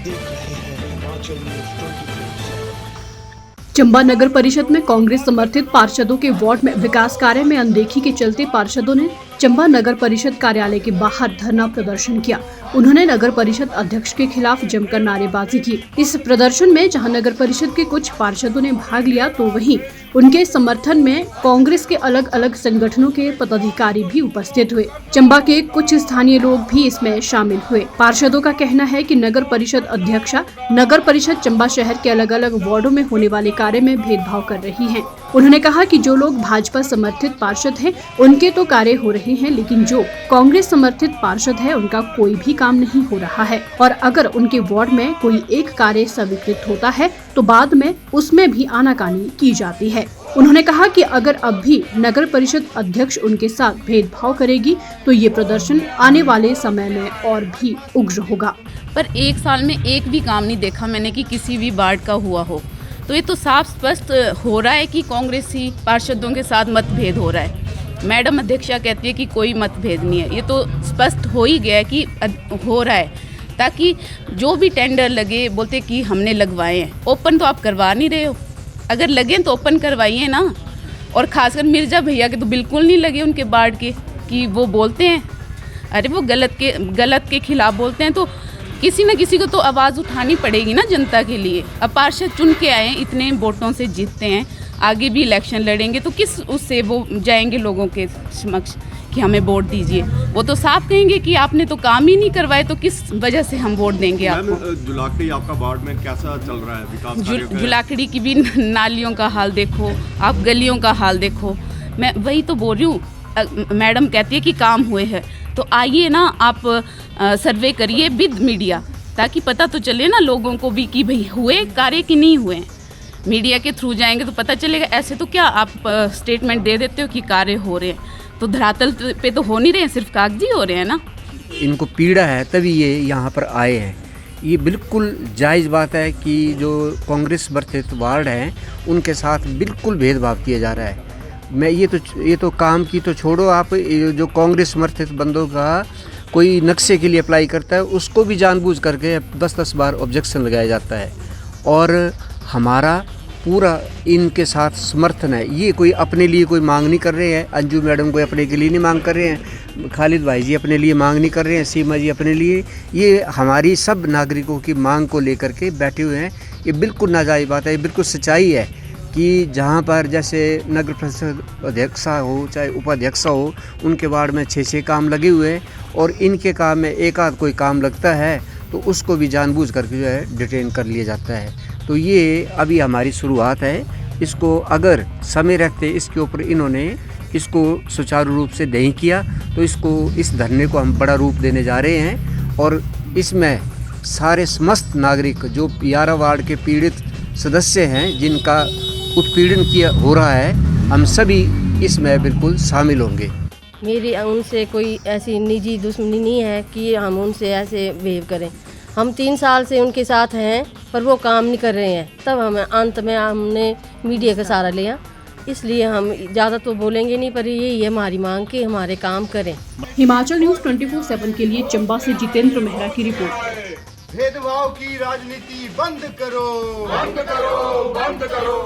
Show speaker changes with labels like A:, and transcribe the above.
A: देख रहे हैं हिमाचल न्यूज़ 24/7।
B: चंबा नगर परिषद में कांग्रेस समर्थित पार्षदों के वार्ड में विकास कार्य में अनदेखी के चलते पार्षदों ने चंबा नगर परिषद कार्यालय के बाहर धरना प्रदर्शन किया। उन्होंने नगर परिषद अध्यक्ष के खिलाफ जमकर नारेबाजी की। इस प्रदर्शन में जहां नगर परिषद के कुछ पार्षदों ने भाग लिया तो वहीं उनके समर्थन में कांग्रेस के अलग अलग संगठनों के पदाधिकारी भी उपस्थित हुए। चंबा के कुछ स्थानीय लोग भी इसमें शामिल हुए। पार्षदों का कहना है कि नगर परिषद अध्यक्षा नगर परिषद चंबा शहर के अलग अलग वार्डों में होने वाले कार्य में भेदभाव कर रही है। उन्होंने कहा कि जो लोग भाजपा समर्थित पार्षद हैं, उनके तो कार्य हो रहे हैं, लेकिन जो कांग्रेस समर्थित पार्षद है उनका कोई भी काम नहीं हो रहा है। और अगर उनके वार्ड में कोई एक कार्य स्वीकृत होता है तो बाद में उसमें भी आनाकानी की जाती है। उन्होंने कहा कि अगर अब भी नगर परिषद अध्यक्ष उनके साथ भेदभाव करेगी तो ये प्रदर्शन आने वाले समय में और भी उग्र होगा।
C: पर एक साल में एक भी काम नहीं देखा मैंने कि किसी भी वार्ड का हुआ हो। तो ये तो साफ स्पष्ट हो रहा है कि कांग्रेसी पार्षदों के साथ मतभेद हो रहा है। मैडम अध्यक्षा कहती है कि कोई मतभेद नहीं है। ये तो स्पष्ट हो ही गया है कि हो रहा है, ताकि जो भी टेंडर लगे बोलते कि हमने लगवाए हैं। ओपन तो आप करवा नहीं रहे हो, अगर लगे तो ओपन करवाइए ना। और खासकर मिर्जा भैया के तो बिल्कुल नहीं लगे उनके वार्ड के, कि वो बोलते हैं अरे वो गलत के खिलाफ बोलते हैं। तो किसी न किसी को तो आवाज़ उठानी पड़ेगी ना जनता के लिए। अब पार्षद चुन के आए, इतने वोटों से जीतते हैं, आगे भी इलेक्शन लड़ेंगे तो किस उससे वो जाएंगे लोगों के समक्ष कि हमें वोट दीजिए। वो तो साफ कहेंगे कि आपने तो काम ही नहीं करवाए, तो किस वजह से हम वोट देंगे आपको।
D: जुलाकड़ी आपका वार्ड में कैसा चल रहा है विकास कार्य?
C: जुलाकड़ी की भी नालियों का हाल देखो, आप गलियों का हाल देखो। मैं वही तो बोल रही हूँ, मैडम कहती है कि काम हुए हैं, तो आइए ना आप सर्वे करिए विद मीडिया, ताकि पता तो चले ना लोगों को भी कि भाई हुए कार्य कि नहीं हुए। मीडिया के थ्रू जाएंगे तो पता चलेगा। ऐसे तो क्या आप स्टेटमेंट दे देते हो कि कार्य हो रहे हैं, तो धरातल पे तो हो नहीं रहे हैं, सिर्फ कागजी हो रहे हैं ना।
E: इनको पीड़ा है तभी ये यहाँ पर आए हैं। ये बिल्कुल जायज़ बात है कि जो कांग्रेस समर्थित वार्ड हैं उनके साथ बिल्कुल भेदभाव किया जा रहा है। मैं ये तो काम की तो छोड़ो, आप जो कांग्रेस समर्थित बंदों का कोई नक्शे के लिए अप्लाई करता है उसको भी जानबूझ करके 10-10 बार ऑब्जेक्शन लगाया जाता है। और हमारा पूरा इनके साथ समर्थन है। ये कोई अपने लिए कोई मांग नहीं कर रहे हैं। अंजू मैडम कोई अपने के लिए नहीं मांग कर रहे हैं, खालिद भाई जी अपने लिए मांग नहीं कर रहे हैं, सीमा जी अपने लिए। ये हमारी सब नागरिकों की मांग को लेकर के बैठे हुए हैं। ये बिल्कुल नाजायज़ बात है, ये बिल्कुल सच्चाई है कि जहाँ पर जैसे नगर परिषद अध्यक्षा हो चाहे उपाध्यक्षा हो, उनके वार्ड में 6-6 काम लगे हुए हैं और इनके काम में एक आध कोई काम लगता है तो उसको भी जानबूझ करके जो है डिटेन कर लिया जाता है। तो ये अभी हमारी शुरुआत है। इसको अगर समय रहते इसके ऊपर इन्होंने इसको सुचारू रूप से नहीं किया तो इस धरने को हम बड़ा रूप देने जा रहे हैं। और इसमें सारे समस्त नागरिक जो 11 वार्ड के पीड़ित सदस्य हैं जिनका उत्पीड़न किया हो रहा है, हम सभी इसमें बिल्कुल शामिल होंगे।
F: मेरी उनसे कोई ऐसी निजी दुश्मनी नहीं है कि हम उनसे ऐसे बिहेव करें। हम 3 साल से उनके साथ हैं पर वो काम नहीं कर रहे हैं, तब हमें अंत में हमने मीडिया का सहारा लिया। इसलिए हम ज़्यादा तो बोलेंगे नहीं, पर यही है हमारी मांग कि हमारे काम करें।
B: हिमाचल न्यूज़ 24/7 के लिए चंबा से जितेंद्र मेहरा की रिपोर्ट।
G: भेदभाव की राजनीति बंद करो, बंद करो, बंद करो।